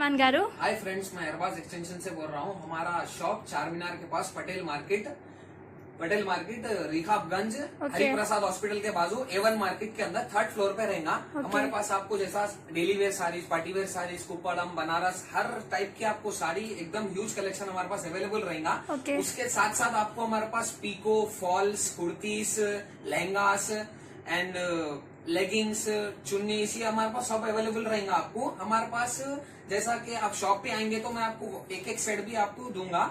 सलमान गारू। Hi friends, मैं Arbaaz extension से बोल रहा हूँ। हमारा शॉप चार मीनार के पास पटेल मार्केट रिखाबगंज हरिप्रसाद हॉस्पिटल के बाजू A1 मार्केट के अंदर 3rd फ्लोर पे रहेगा। हमारे पास आपको जैसा daily wear sarees, party wear sarees, Kuppadam, Banaras, हर टाइप की आपको साड़ी एकदम ह्यूज कलेक्शन हमारे पास अवेलेबल रहेगा। उसके साथ साथ आपको हमारे पास pico, falls, kurtis, lehengas and leggings, chunnis, ये हमारे पास सब अवेलेबल रहेगा। आपको हमारे पास जैसा कि आप शॉप पे आएंगे तो मैं आपको एक सेट भी आपको दूंगा।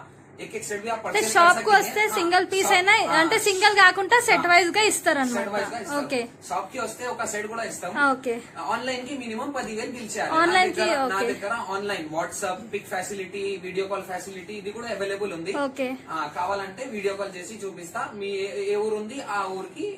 एक सेट भी आप परचेज షాప్ కు వస్తే సింగిల్ పీస్ అయినా అంటే సింగిల్ కాకుండా సెట్ వైజ్ గా ఇస్తారన్నమాట. ఓకే, షాప్ కి వస్తే ఒక సెట్ కూడా ఇస్తాం. ఓకే, ఆన్లైన్ కి మినిమం 10,000 బిల్ చేయాలి. ఆన్లైన్ కి నా దగ్గర online WhatsApp pick facility, video call facility ఇది కూడా అవైలబుల్ ఉంది. ఓకే, కావాలంటే వీడియో కాల్ చేసి చూపిస్తా. మీ ఏ ఊరు ఉంది ఆ ఊరికి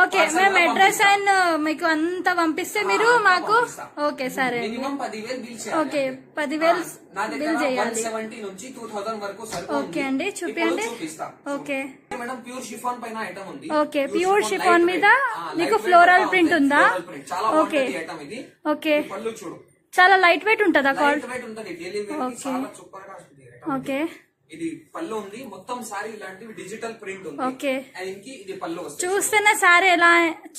ఓకే, మేము అడ్రస్ అండ్ మీకు అంతా పంపిస్తే మీరు మాకు ఓకే సరే మినిమం 10,000 బిల్ చేయాలి. ఓకే, 10,000 నా దగ్గర 170 నుంచి 2000 వరకు సరుకు ఉంది. ఓకే అండి, చూపించండి. ఓకే మేడం, ప్యూర్ షిఫాన్ పైన ఐటమ్ ఉంది. ఓకే, ప్యూర్ షిఫాన్ మీద మీకు ఫ్లోరల్ ప్రింట్ ఉందా? ఓకే ఓకే, పళ్ళు చూడు, చాలా లైట్ వెయిట్ ఉంటుందా? లైట్ వెయిట్ ఉంటుంది. డైలీ వేర్ కి చాలా సూపర్ గా ఉంటుంది. ఓకే, ఇది పళ్ళు ఉంది. మొత్తం సారీ ఇలాంటివి డిజిటల్ ప్రింట్ ఉంది. ఓకే, ఇంకి ఇది పళ్ళు వస్తుంది. చూస్తేనే సారీ ఎలా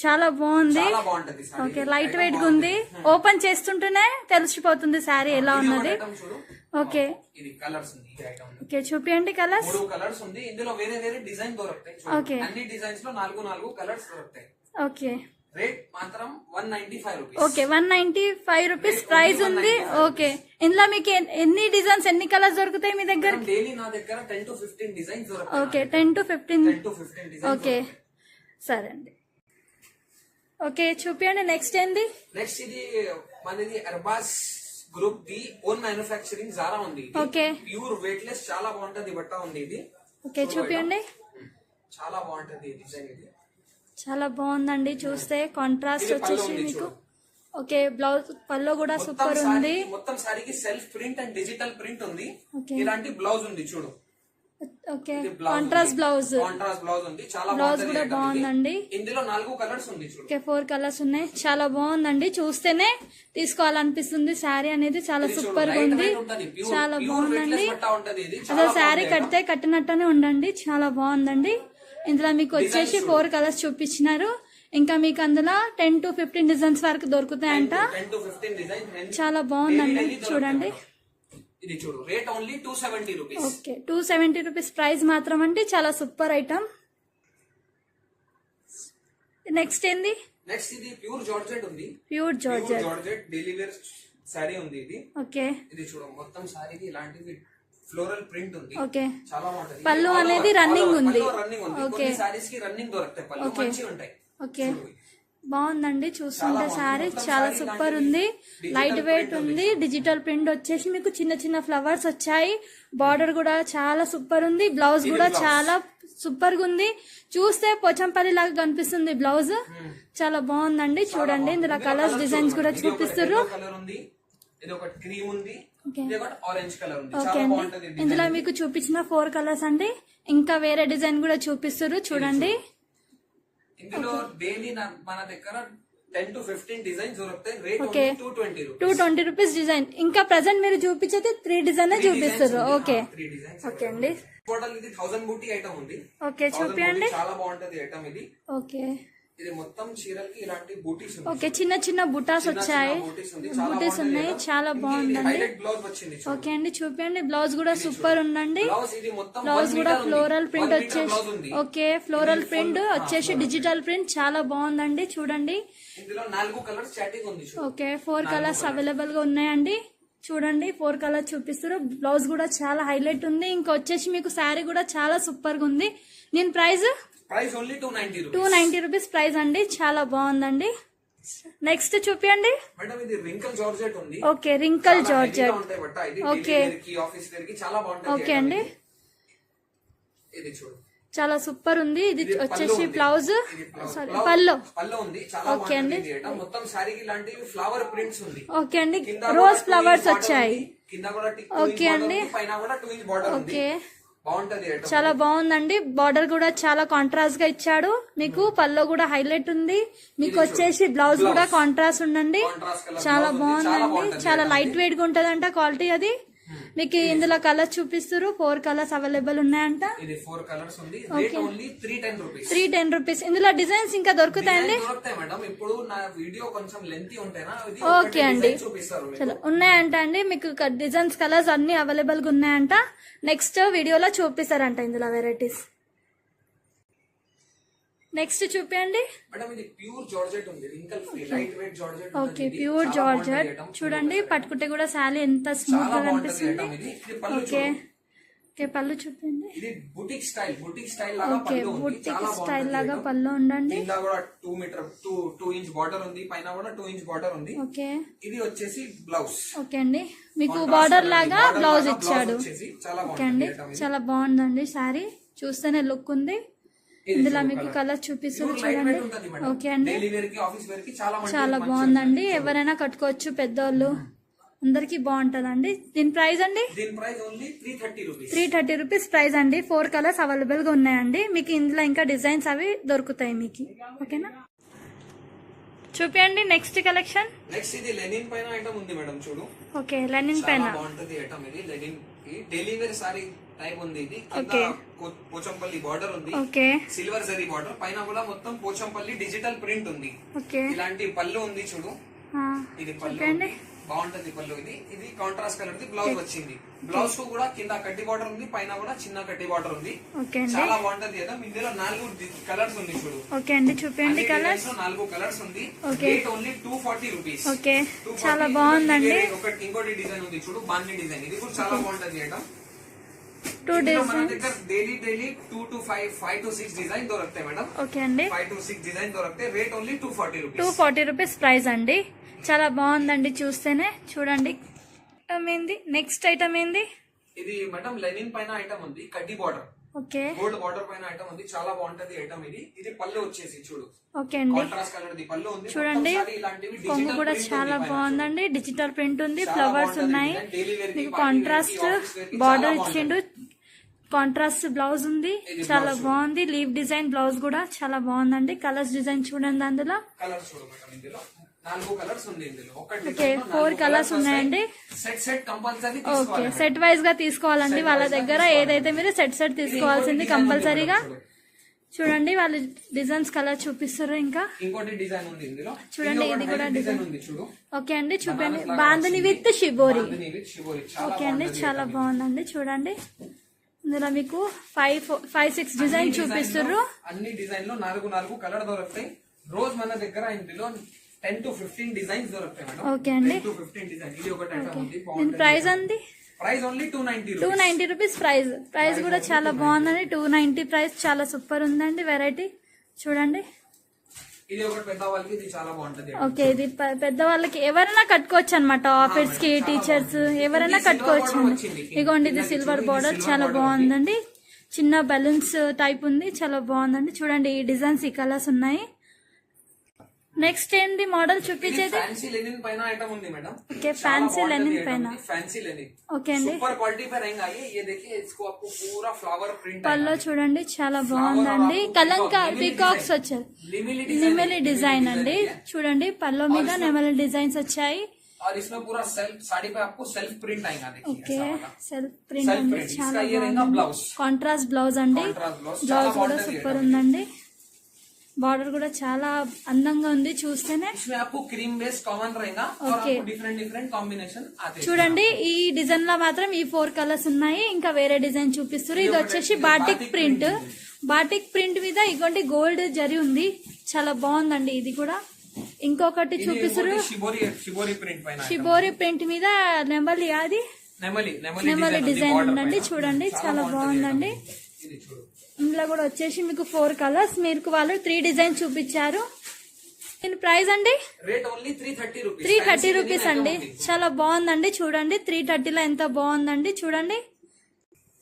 చాలా బాగుంది. చాలా బాగుంటది సారీ. ఓకే, లైట్ వెయిట్ గా ఉంది. ఓపెన్ చేస్తుంటేనే తెలిసిపోతుంది సారీ ఎలా ఉన్నది. ఓకే, ఇది కలర్స్ ఉంది. ఈ ఐటమ్ ఓకే, చూపియండి. కలర్స్ 3 కలర్స్ ఉంది. ఇందులో వేరే వేరే డిజైన్ దొరుకుతాయి. ఓకే, అన్ని డిజైన్స్ లో 4 కలర్స్ దొరుకుతాయి. ఓకే, రేట్ మాత్రం 195 రూపీస్. ఓకే, 195 రూపీస్ ప్రైస్ ఉంది. ఓకే, ఇందులో మీకు ఎన్ని డిజైన్స్, ఎన్ని కలర్స్ దొరుకుతాయి మీ దగ్గర? డైలీ నా దగ్గర 10 to 15 డిజైన్స్ దొరుకుతాయి. Okay, 10 to 15 designs. ఓకే సరే అండి. ఓకే, చూపియండి. నెక్స్ట్ ఏంది? నెక్స్ట్ ఇది మనది Arbaz group the own manufacturing Zara ఉంది. ఓకే, ప్యూర్ వెయిట్ లెస్ చాలా బాగుంటది బట్ట ఉంది ఇది. ఓకే, చూపియండి. చాలా బాగుంటది డిజైన్. ఇది చాలా బాగుందండి. చూస్తే కాంట్రాస్ట్ వచ్చేసి మీకు. ఓకే, బ్లౌజ్ పల్లో కూడా సూపర్ ఉంది. మొత్తం సారీకి self print and digital print ఉంది. ఇలాంటి బ్లౌజ్ ఉంది చూడు. ఓకే, కాంట్రాస్ట్ బ్లౌజ్ ఉంది. చాలా బ్లౌజ్ కూడా బాగుందండి. ఇందులో 4 కలర్స్ ఉంది చూడు. ఓకే, 4 కలర్స్ ఉన్నాయి. చాలా బాగుందండి. చూస్తేనే తీసుకోవాలనిపిస్తుంది. శారీ అనేది చాలా సూపర్ గా ఉంది. చాలా బాగుందండి. అసలు శారీ కడితే కట్టినట్టనే ఉండండి. చాలా బాగుందండి. ఇందులో మీకు వచ్చేసి 4 కలర్స్ చూపించినారు. ఇంకా మీకు అందులో 10 to 15 డిజైన్స్ వరకు దొరుకుతాయంట. చాలా బాగుందండి. చూడండి, ఇది చూడు. Rate only 270 rupees. Okay, 270 rupees price మాత్రం అండి. చాలా సూపర్ ఐటమ్. నెక్స్ట్ ఏంది? నెక్స్ట్ ఇది ప్యూర్ జార్జెట్ ఉంది. Pure georgette daily wear sari ఉంది ఇది. ఓకే, ఇది చూడు. మొత్తం సారీకి ఇలాంటివి ఫ్లోరల్ ప్రింట్ ఉంది. ఓకే, చాలా బాగుంటది. పళ్ళు అనేది రన్నింగ్ ఉంది. ఓకే, సారీస్ కి రన్నింగ్ దొరుకుతాయి. పళ్ళు మంచిగా ఉంటాయి. ఓకే, బాగుందండి. చూస్తుంటే శారీ చాలా సూపర్ ఉంది. లైట్ వెయిట్ ఉంది. డిజిటల్ ప్రింట్ వచ్చేసి మీకు చిన్న చిన్న ఫ్లవర్స్ వచ్చాయి. బార్డర్ కూడా చాలా సూపర్ ఉంది. బ్లౌజ్ కూడా చాలా సూపర్ గా ఉంది. చూస్తే పోచంపల్లి లాగా కనిపిస్తుంది బ్లౌజ్. చాలా బాగుందండి. చూడండి, ఇందులో కలర్స్ డిజైన్స్ కూడా చూపిస్తారు. ఓకే అండి, ఇందులో మీకు చూపించిన 4 కలర్స్ అండి. ఇంకా వేరే డిజైన్ కూడా చూపిస్తారు. చూడండి, ఇందులో డైలీ మన దగ్గర 10 to 15 డిజైన్స్ దొరుకుతాయి. Rate okay, 220 rupees design. ఇంకా ప్రెసెంట్ మీరు చూపించేది 3 డిజైన్ చూపిస్తారు. ఓకే, ఓకే అండి. టోటల్ ఇది 1000 బూటీ ఐటమ్ ఉంది. ఓకే, చూపియండి. చాలా బాగుంటది ఐటమ్ ఇది. ఓకే, ఇది మొత్తం చీరలకి ఇలాంటి బూటీస్ ఉన్నాయి. ఓకే, చిన్న చిన్న బుటాస్ వచ్చాయి. బూటీస్ ఉన్నాయి. చాలా బాగుందండి. ఓకే అండి, చూపించండి. బ్లౌజ్ కూడా సూపర్ ఉందండి. బ్లౌజ్ కూడా ఫ్లోరల్ ప్రింట్ వచ్చేసి. ఓకే, ఫ్లోరల్ ప్రింట్ వచ్చేసి డిజిటల్ ప్రింట్ చాలా బాగుందండి. చూడండి, ఓకే, 4 కలర్స్ అవైలబుల్ గా ఉన్నాయండి. చూడండి, 4 కలర్స్ చూపిస్తారు. బ్లౌజ్ కూడా చాలా హైలైట్ ఉంది. ఇంకా వచ్చేసి మీకు శారీ కూడా చాలా సూపర్ గా ఉంది. నేను ప్రైస్ ఓన్లీ 290 రూపీస్ ప్రైస్ అండి. చాలా బాగుందండి. నెక్స్ట్ చూపియండి. Okay, wrinkle georgette. Okay, okay అండి, చాలా సూపర్ ఉంది. ఇది వచ్చేసి బ్లౌజ్, సారీ పల్లో. ఓకే అండి, ఓకే అండి, రోజ్ ఫ్లవర్స్ వచ్చాయి. ఓకే అండి, ఓకే, బాగుంటది item. చాలా బాగుందండి. బార్డర్ కూడా చాలా కాంట్రాస్ట్ గా ఇచ్చాడు మీకు. పల్లో కూడా హైలైట్ ఉంది మీకు. వచ్చేసి బ్లౌజ్ కూడా కాంట్రాస్ట్ ఉందండి. Contrast colour చాలా blouse ఉంది. చాలా బాగుందండి. బాగుంటది చాలా item లైట్ వెయిట్ గా ఉంటదంట క్వాలిటీ అది. మీకు ఇందులో కలర్స్ చూపిస్తారు. 4 కలర్స్ అవైలబుల్ ఉన్నాయంట. ఇది 4 కలర్స్ ఉంది. Rate only 310 rupees. 310 రూపీస్. ఇందులో డిజైన్స్ ఇంకా దొరుకుతాయండి. దొరుకుతాయి మేడం. ఇప్పుడు నా వీడియో కొంచెం లెంతీ ఉంటేనా ఇది ఓకే అండి. చూపిస్తారు మీకు. చలో ఉన్నాయంట అండి మీకు. డిజైన్స్ కలర్స్ అన్ని అవైలబుల్ గా ఉన్నాయంట. నెక్స్ట్ వీడియోలో చూపిస్తారంట ఇందులో వెరైటీస్. నెక్స్ట్ చూపియండి. మేడం ఇది ప్యూర్ జార్జెట్ ఉంది. Wrinkle free light weight georgette. Okay pure georgette. చూడండి పట్టుకుంటే కూడా శారీ ఎంత స్మూత్ గా కనిపిస్తుంది. ఓకే ఓకే పళ్ళు చూపండి. ఇది బుటిక్ స్టైల్ లాగా ఓకే పళ్ళు ఉంది. బుటిక్ చాలా స్టైల్ బాగుంటది లాగా item. పళ్ళు ఉండండి. కింద కూడా 2 ఇంచ్ బార్డర్ ఉంది. పైన కూడా 2 ఇంచ్ బార్డర్ ఉంది. ఓకే ఇది వచ్చేసి బ్లౌజ్. ఓకే అండి మీకు బార్డర్ లాగా బ్లౌజ్ ఇచ్చాడు. చాలా ఓకే అండి బాగుంది. చాలా బాగుందండి శారీ. చూస్తేనే లుక్ ఉంది. ఇందులో మీకు కలర్ చూపిస్తుంది చూడండి. ఓకే అండి డైలీ వేర్ కి ఆఫీస్ వేర్ కి చాలా చాలా బాగుందండి. ఎవరైనా కట్టుకోవచ్చు. పెద్దోళ్ళు అందరికి బాగుంటదండి. దీని ప్రైస్ అండి దీని price only 330 rupees. 330 rupees price అండి. 4 కలర్స్ అవైలబుల్ గా ఉన్నాయండి మీకు. ఇందులో ఇంకా డిజైన్స్ అవి దొరుకుతాయి మీకు. ఓకేనా చూపియండి నెక్స్ట్ కలెక్షన్. నెక్స్ట్ ఇది లెనిన్ పైన ఐటమ్ ఉంది మేడం చూడు. ఓకే లెనిన్ పైన చాలా బాగుంటది ఐటమ్ ఇది. Linen daily wear sari type ఉంది ఇది. ఓకే. పోచంపల్లి బార్డర్ ఉంది. Okay silver zari border. పైన కూడా మొత్తం పోచంపల్లి డిజిటల్ ప్రింట్ ఉంది. ఓకే ఇలాంటి పళ్ళు ఉంది చూడు. ఇది పళ్ళు చూపండి. బాగుంటది పళ్ళు. ఇది కాంట్రాస్ట్ కలర్ ది బ్లౌజ్ వచ్చింది. బ్లౌజ్ కు కూడా కింద కట్టి బార్డర్ ఉంది. పైన కూడా చిన్న కట్టి బార్డర్ ఉంది. ఓకే అండి. చాలా బాగుంటది కదా. ఇందులో 4 కలర్స్ ఉంది చూడు. ఓకే అండి చూపండి కలర్స్. 4 కలర్స్ ఉంది. Okay. Rate only 240 rupees. Okay చాలా బాగుందండి. ఇంకోటి డిజైన్ ఉంది చూడు. బాండి డిజైన్. ఇది కూడా చాలా బాగుంటది ఐటమ్. 2 మన డిజైన్. దగ్గర డైలీ 2 to 5 to 6 డిజైన్ దొరుకుతాయి మేడం. ఓకే అండి 5 to 6 డిజైన్ దొరుకుతాయి. Rate only 240 rupees. 240 rupees price అండి. చాలా బాగుందండి చూస్తేనే. చూడండి ఏంది నెక్స్ట్ ఐటమ్ ఏంది. ఇది మేడం లెనిన్ పైన ఐటమ్ ఉంది. కడ్డీ బార్డర్ ఓకే గోల్డ్ బార్డర్ పైన ఐటమ్ ఉంది. చాలా బాగుంటది ఐటమ్ ఇది. ఇది పళ్ళు వచ్చేసి చూడు. ఓకే అండి కాంట్రాస్ట్ కలర్ ది పళ్ళు ఉంది. చూడండి మొత్తం సారీ ఇలాంటివి కొంగు digital కూడా print చాలా ఉంది పైన. బాగుందండి. డిజిటల్ ప్రింట్ ఉంది. చాలా ఫ్లవర్స్ బాగుంటది ఉన్నాయి. design. Daily wear కి, మీకు party wear కి, కాంట్రాస్ట్ office wear కి బార్డర్ చాలా ఇచ్చిండు. కాంట్రాస్ట్ బ్లౌజ్ ఉంది. ఇది చాలా blouse. బాగుంది. లీవ్ డిజైన్ బ్లౌజ్ కూడా చాలా బాగుందండి. కలర్స్ డిజైన్ చూడండి అందులో. కలర్స్ చూడు మేడం. ఇందులో 4 కలర్స్ ఉంది. ఇందులో ఒకటి ఓకే 4 కలర్స్ ఉన్నాయండి. సెట్ కంపల్సరీ ఓకే తీసుకోవాలి. సెట్ వైజ్ గా తీసుకోవాలండి వాళ్ళ దగ్గర. ఏదైతే మీరు సెట్ తీసుకోవాల్సింది కంపల్సరీగా. చూడండి వాళ్ళు డిజైన్స్ కలర్ చూపిస్తారు. ఇంకా ఇంకోటి డిజైన్ ఉంది ఇందులో. చూడండి ఇది కూడా డిజైన్ ఉంది చూడు. ఓకే అండి చూపండి. Bandhani with shibori. Bandhani with shibori. చాలా ఓకే అండి బాగుంటది చాలా item. బాగుందండి. చూడండి ఇందులో మీకు 5-6 డిజైన్ చూపిస్తారు. అన్ని డిజైన్ లో 4 కలర్ దొరుకుతాయి. రోజు మన దగ్గర ఇందులో 10 to 15 డిజైన్స్ దొరుకుతాయి మేడం. ఓకే అండి 10 to 15 డిజైన్. ఇది ఒకటి ఐటమ్ ఉంది. దీని ప్రైస్ అండి price only 290 rupees. 290 rupees price కూడా చాలా బాగుందండి. 290 ప్రైస్ చాలా సూపర్ ఉందండి. వెరైటీ చూడండి. ఇది ఒకటి పెద్ద వాళ్ళకి ఇది చాలా బాగుంటది. ఓకే ఇది పెద్దవాళ్ళకి ఎవరైనా కట్టుకోవచ్చు అనమాట. ఆఫీస్ కి టీచర్స్ ఎవరైనా కట్టుకోవచ్చు అండి. ఇగోండి ఇది సిల్వర్ బార్డర్ చాలా బాగుందండి. చిన్న బలూన్స్ టైప్ ఉంది. చాలా బాగుందండి. చూడండి ఈ డిజైన్స్ ఈ కలర్స్ ఉన్నాయి. నెక్స్ట్ ఏంది మోడల్ చూపించేది. ఫ్యాన్సీ లెనిన్ పైన ఐటమ్ ఉంది మేడం. ఓకే ఫ్యాన్సీ లెనిన్ పైన. ఫ్యాన్సీ లెనిన్ ఓకే అండి सुपर क्वालिटी पे रहेगा ये देखिए इसको आपको पूरा फ्लावर प्रिंट పల్లో చూడండి చాలా బాగుందండి. కలంక పీకాక్స్ వచ్చాయి. నెమలి డిజైన్ అండి. చూడండి పల్లో మీద నెమలి డిజైన్స్ వచ్చాయి. और इसमें पूरा सेल्फ साड़ी पे आपको सेल्फ प्रिंट आएगा. देखिए ఓకే ऐसा वाला। సెల్ఫ్ ప్రింట్ Self అండి. print. చాలా इसका ये रहेगा బాగుంది. ब्लाउज. కాంట్రాస్ట్ బ్లౌజ్ అండి. Contrast blouse. బ్లౌజ్ చాలా కూడా బాగుంటది సూపర్ item. ఉందండి. బార్డర్ కూడా చాలా అందంగా ఉంది చూస్తేనే. इसमें आपको क्रीम बेस कॉमन रहेगा और Okay. आपको डिफरेंट कॉम्बिनेशन आते हैं. చూడండి ఈ డిజైన్ లో మాత్రం ఈ 4 కలర్స్ ఉన్నాయి. ఇంకా వేరే డిజైన్ చూపిస్తారు. ఇది వచ్చేసి బాటిక్ ప్రింట్. బాటిక్ ప్రింట్ మీద ఇగోండి గోల్డ్ జరీ ఉంది. చాలా బాగుందండి ఇది కూడా. ఇంకొకటి ఇది చూపిస్తారు ఇంకోటి షిబోరి ప్రింట్ పైన షిబోరి ప్రింట్ మీద నెమలి అది నెమలి డిజైన్ ఉందండి. చూడండి చాలా బాగుందండి. ఇది చూడు. ఇందులో కూడా వచ్చేసి మీకు 4 కలర్స్. మీకు వాళ్ళు 3 డిజైన్ చూపించారు. దీని ప్రైస్ అండి రేట్ ఓన్లీ 330 రూపీస్. 330 రూపీస్ అండి. చాలా బాగుందండి. చూడండి 330లో ఎంత బాగుందండి. చూడండి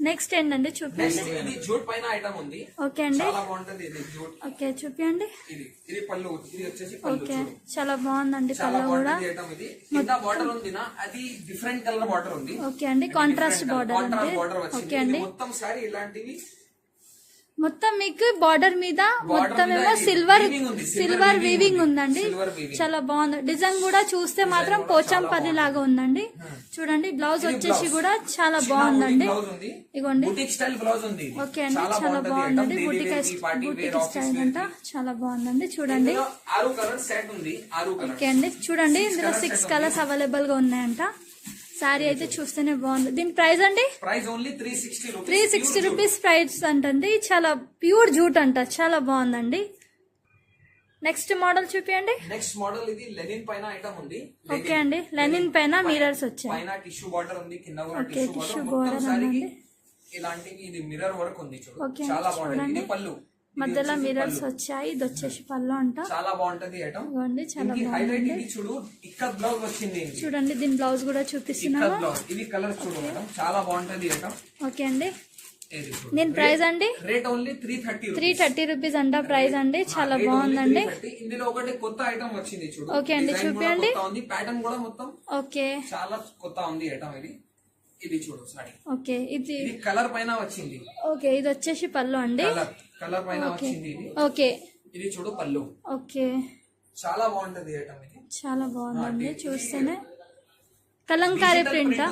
నెక్స్ట్ ఏంటండి చూపించండి. నెక్స్ట్ ఇది జూట్ పైన ఐటమ్ ఉంది. ఓకే అండి. చాలా బాగుంటది ఇది జూట్. ఓకే చూపించండి. ఇది పళ్ళు. ఇది వచ్చేసి పళ్ళు. ఓకే చాలా బాగుందండి చాలా పళ్ళు కూడా. బాగుంటది ఐటమ్ ఇది. కింద బార్డర్ ఉంది నా, అది డిఫరెంట్ కలర్ బార్డర్ ఉంది. ఓకే అండి కాంట్రాస్ట్ బార్డర్ అండి. కాంట్రాస్ట్ బార్డర్ వచ్చింది. ఓకే అండి. ఇది మొత్తం సారీ ఇలాంటివి మొత్తం మీకు బార్డర్ మీద మొత్తం ఏమో సిల్వర్ వీవింగ్ ఉందండి. చాలా బాగుంది. డిజైన్ కూడా చూస్తే మాత్రం పోచంపల్లి లాగా ఉందండి. చూడండి బ్లౌజ్ వచ్చేసి కూడా చాలా బాగుందండి. ఇగోండి బుటిక్ స్టైల్ బ్లౌజ్ ఉంది. ఓకే అండి చాలా బాగుందండి. బుటిక్ స్టైల్ అంట చాలా బాగుందండి. చూడండి 6 కలర్ సెట్ ఉంది. 6 కలర్. ఓకే అండి చూడండి ఇందులో 6 కలర్స్ అవైలబుల్ గా ఉన్నాయంట. సారీ అయితే చూస్తేనే బాగుంది. దీని ప్రైస్ అండి price only 360 rupees. 360 rupees price అంటండి. చాలా ప్యూర్ జూట్ అంట. చాలా బాగుందండి. నెక్స్ట్ మోడల్ చూపియండి. నెక్స్ట్ మోడల్ ఇది లెనిన్ పైన ఐటమ్ ఉంది. ఓకే అండి లెనిన్ పైన మిరర్స్ వచ్చాయి. పైన టిష్యూ బార్డర్ ఉంది, కింద కూడా okay tissue tissue border. Border మొత్తం అండి. ఇలాంటివి ఇది మిర్రర్ వర్క్ ఉంది చూడు. ఓకే చాలా బాగుంటుంది. చూడండి ఇది పళ్ళు. మధ్యలో మిరర్స్ వచ్చాయి. ఇది వచ్చేసి పళ్ళు అంట. చాలా బాగుంటది ఐటమ్. ఇవ్వండి చాలా హైలైట్ బాగుంది. ఇది చూడు, ఇక్కత్ బ్లౌజ్ వచ్చింది. చూడండి దీని బ్లౌజ్ కూడా చూపిస్తున్నాము. ఇక్కత్ బ్లౌజ్. ఇది కలర్ చూడు మేడం, చాలా బాగుంటది ఐటమ్. ఓకే అండి దీని ప్రైస్ అండి రేట్ ఓన్లీ 330. 330 రూపీస్ అంట ప్రైస్ అండి. చాలా బాగుందండి. ఇందులో ఒకటి కొత్త ఐటమ్ వచ్చింది చూడు. ఓకే అండి చూపియండి. ప్యాటర్న్ కూడా మొత్తం ఓకే చాలా కొత్త ఉంది ఐటమ్ ఇది. ఇది చూడు సారీ. ఓకే ఇది కలర్ పైన వచ్చింది. ఓకే ఇది వచ్చేసి పళ్ళు అండి. కలర్ పైన వచ్చింది ఇది. ఓకే ఇది చూడు పళ్ళు. ఓకే చాలా బాగుంటది ఐటమ్ ఇది. చాలా బాగుందండి. చూస్తేనే Kalamkari print.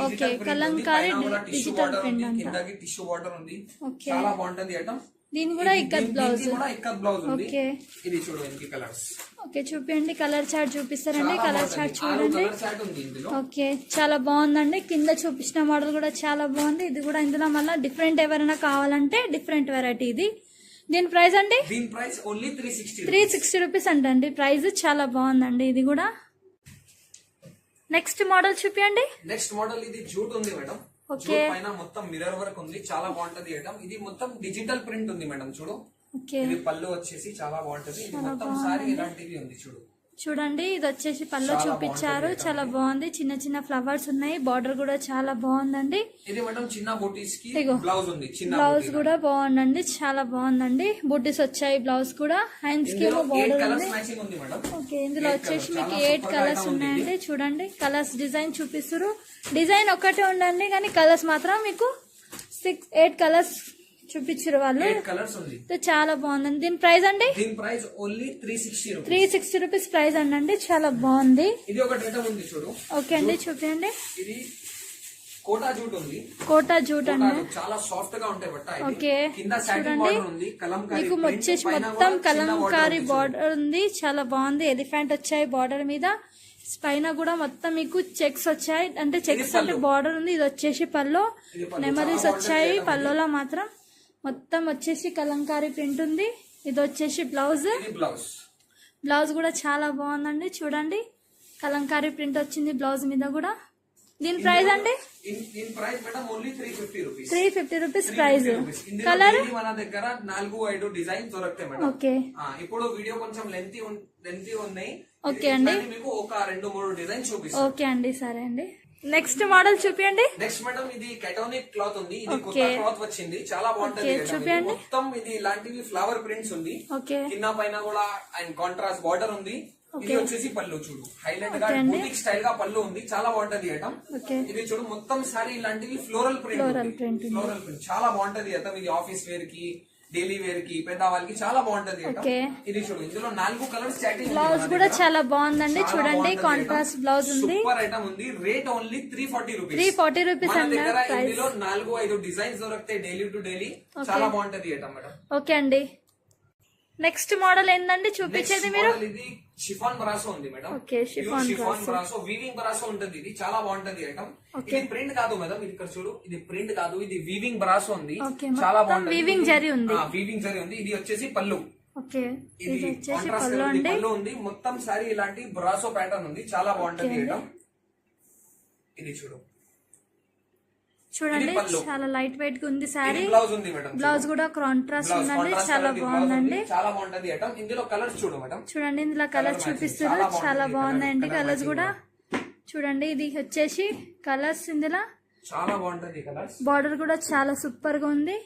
Okay Kalamkari digital print అంట. కిందకి టిష్యూ బార్డర్ ఉంది. ఓకే చాలా బాగుంటది ఐటమ్. దీని కూడా ఇక్కత్ బ్లౌజ్. ఉంది. ఓకే ఇది చూడు ఇంకి కలర్స్. ఓకే చూపించండి. కలర్ చార్ట్ చూపిస్తారండి. కలర్ చార్ట్ చూడండి. కలర్ చార్ట్ ఉంది ఇందులో. ఓకే చాలా బాగుందండి. కింద చూపించిన మోడల్ కూడా చాలా బాగుంది. ఇది కూడా ఇందులో మళ్ళీ డిఫరెంట్ ఎవరైనా కావాలంటే డిఫరెంట్ వెరైటీ ఇది. దీని ప్రైస్ అండి దీని ప్రైస్ ఓన్లీ 360 రూపీస్ అంటండి. ప్రైస్ చాలా బాగుందండి. ఇది కూడా నెక్స్ట్ మోడల్ చూపియండి. నెక్స్ట్ మోడల్ ఇది జూట్ ఉంది మేడం. ఓకే పైన మొత్తం మిర్రర్ వర్క్ ఉంది. చాలా బాగుంటది ఐటమ్. ఇది మొత్తం డిజిటల్ ప్రింట్ ఉంది మేడం చూడు. ఓకే ఇది పళ్ళు వచ్చేసి చాలా బాగుంటది. ఇది మొత్తం సారీ ఇలాంటివి ఉంది చూడు. చూడండి ఇది వచ్చేసి పళ్ళు చూపించారు. చాలా బాగుంది. చిన్న చిన్న ఫ్లవర్స్ ఉన్నాయి. బార్డర్ కూడా చాలా బాగుందండి. ఇది మేడం చిన్న బూటీస్ కి బ్లౌజ్ ఉంది. చిన్న బ్లౌజ్ కూడా బాగుందండి. చాలా బాగుందండి. బూటీస్ వచ్చాయి. బ్లౌజ్ కూడా హ్యాండ్స్ కి ఏమో బార్డర్ ఉంది. ఓకే ఇందులో వచ్చేసి మీకు 8 కలర్స్ ఉన్నాయండి. చూడండి కలర్స్ డిజైన్ చూపిస్తారు. డిజైన్ ఒకటే ఉండండి కానీ కలర్స్ మాత్రం మీకు 8 కలర్స్ చూపించారు వాళ్ళు. చాలా బాగుందండి. దీని ప్రైస్ అండి దీని ప్రైస్ ఓన్లీ 360 రూపీస్ ప్రైస్ అండి. చాలా బాగుంది. ఇది ఒక ఐటమ్ ఉంది చూడు. ఓకే అండి చూపించండి. ఇది కోటా జూట్ ఉంది. కోటా జూట్ అండి. చాలా సాఫ్ట్ గా ఉంటాయి బట్ట. ఓకే చూడండి మీకు వచ్చేసి మొత్తం కలంకారీ బార్డర్ ఉంది. చాలా బాగుంది. ఎలిఫెంట్ వచ్చాయి బార్డర్ మీద. పైన కూడా మొత్తం మీకు చెక్స్ వచ్చాయి. అంటే చెక్స్ అంటే బార్డర్ ఉంది. ఇది వచ్చేసి పల్లో నెమరీస్ వచ్చాయి. పల్లోలో మాత్రం మొత్తం వచ్చేసి కలంకారీ ప్రింట్ ఉంది. ఇది వచ్చేసి బ్లౌజ్. బ్లౌజ్ కూడా చాలా బాగుందండి. చూడండి కలంకారీ ప్రింట్ వచ్చింది బ్లౌజ్ మీద కూడా. దీని ప్రైస్ అండి 350 రూపీస్ ప్రైస్. కలర్ మన దగ్గర 4-5 డిజైన్ దొరుకుతాయి మేడం. ఓకే ఇప్పుడు వీడియో కొంచెం లెంతీ ఉన్నాయి. ఓకే అండి మీకు ఒక 2-3 డిజైన్ చూపిస్తాను. ఓకే అండి సరే అండి. నెక్స్ట్ మోడల్ చూపియండి. నెక్స్ట్ మేడం ఇది కటోనిక్ క్లాత్ ఉంది. ఇది కొత్త క్లాత్ వచ్చింది. చాలా బాగుంటది. చూపియండి. మొత్తం ఇది ఇలాంటివి ఫ్లవర్ ప్రింట్స్ ఉంది. ఓకే కింద పైన కూడా అండ్ కాంట్రాస్ట్ బార్డర్ ఉంది. ఇది వచ్చేసి పళ్ళు చూడు. హైలైట్ గా బూటిక్ స్టైల్ గా పళ్ళు ఉంది. చాలా బాగుంటది ఐటమ్. ఇది చూడు మొత్తం సారీ ఇలాంటివి ఫ్లోరల్ ప్రింట్. చాలా బాగుంటది ఐటమ్. ఇది ఆఫీస్ వేర్ కి, డైలీ వేర్ కి, పెద్దవాళ్ళకి చాలా బాగుంటది ఐటమ్. ఇది చూడు ఇందులో 4 కలర్స్ చాటింగ్. బ్లౌజ్ కూడా చాలా బాగుందండి. చూడండి కాంట్రాస్ట్ బ్లౌజ్ ఉంది. సూపర్ ఐటమ్ ఉంది. Rate only 340 rupees. 340 రూపీస్ అండి. ఇందులో 4-5 డిజైన్స్ దొరుకుతాయి డైలీ టు డైలీ. చాలా బాగుంటది ఐటమ్ మేడం. ఓకే అండి నెక్స్ట్ మోడల్ ఏంటండి చూపించేది మీరు? ఇది షిఫాన్ బ్రాసో ఉంది madam. Okay chiffon brasso weaving brasso ఉంటుంది. ఇది చాలా బాగుంటది ఐటమ్. ఇది ప్రింట్ కాదు మేడం. ఇది ఇక్కడ చూడు. ఇది ప్రింట్ కాదు. ఇది వీవింగ్ బ్రాసో ఉంది. చాలా బాగుంది. వీవింగ్ జరీ ఉంది. ఇది వచ్చేసి పళ్ళు. ఓకే ఇది వచ్చేసి పళ్ళు ఉంది. మొత్తం సారీ ఇలాంటి బ్రాసో ప్యాటర్న్ ఉంది. చాలా బాగుంటది ఐటమ్. ఇది చూడు. చూడండి చాలా లైట్ వెయిట్ గా ఉంది సారీ. బ్లౌజ్ ఉంది మేడం. బ్లౌజ్ కూడా కాంట్రాస్ట్ ఉందండి. చాలా బాగుందండి. చాలా బాగుంటది ఐటమ్. ఇందులో కలర్స్ చూడు మేడం. చూడండి ఇందులో కలర్స్ చూపిస్తారు. చాలా బాగున్నాయండి కలర్స్ కూడా. చూడండి ఇది వచ్చేసి కలర్స్ ఇందులో చాలా బాగుంటది కలర్స్. బార్డర్ కూడా చాలా సూపర్ గా ఉంది.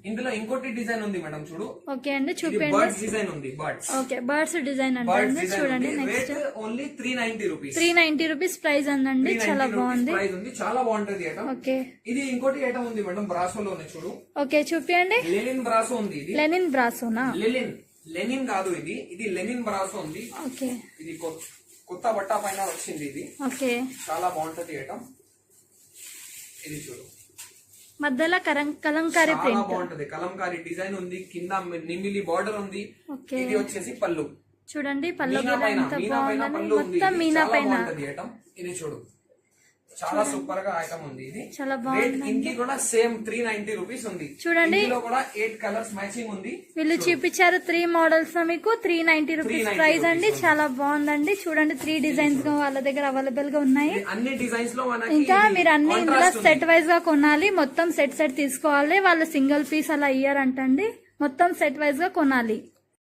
ఇందులో ఇంకోటి డిజైన్ ఉంది మేడం, చూడు. ఓకే అండి, ఇది చూపించండి. బర్డ్స్ డిజైన్ ఉంది, birds. Okay, birds design birds అంటే చూడండి. Next only 390 rupees. 390 rupees price అందండి. చాలా బాగుంది. ప్రైస్ ఉంది, చాలా బాగుంటది ఐటమ్. ఓకే, ఇది ఇంకోటి ఐటమ్ ఉంది మేడం, బ్రాసోలోనే చూడు. ఓకే చూపియండి. లెనిన్ బ్రాసో ఉంది. ఇది లెనిన్ బ్రాసోనా? లెనిన్ కాదు, ఇది లెనిన్ బ్రాసో ఉంది. ఓకే, ఇది కొత్త బట్ట పైన వచ్చింది ఇది. ఓకే, చాలా బాగుంటది ఐటమ్. ఇది చూడు, మధ్యలో కలంకారీ చాలా ప్రింట్. బాగుంటది. కలంకారీ డిజైన్ ఉంది, కింద నిమిలి బార్డర్ ఉంది. ఓకే, ఇది వచ్చేసి పళ్ళు. చూడండి పళ్ళు మీనా కూడా పైన ఎంత మీనా పైన బాగుందని. పళ్ళు ఉంది. మొత్తం ఇది మీనా చాలా పైన. బాగుంటది ఐటమ్. ఇది చూడు, చాలా సూపర్ గా ఐటమ్ ఉంది. ఇది చాలా రేట్ బాగుంది. ఇంకి కూడా సేమ్ 390 రూపీస్ ఉంది. చూడండి. ఇందులో కూడా 8 కలర్స్ మ్యాచింగ్ ఉంది. వీళ్ళు చూపించారు 3 మోడల్స్ మీకు 390 రూపీస్ 390 ప్రైస్ అండి. రూపీస్ చాలా బాగుందండి. చూడండి 3 డిజైన్స్ గా వాళ్ళ దగ్గర అవైలబుల్ గా ఉన్నాయి. ఇది అన్ని డిజైన్స్ లో మనకి ఇంకా మీరు అన్ని ఇందులో contrast ఉంది. సెట్ వైజ్ గా కొనాలి. మొత్తం సెట్ తీసుకోవాలి. వాళ్ళు సింగిల్ పీస్ అలా ఇయ్యారంటండి. మొత్తం సెట్ వైజ్ గా కొనాలి.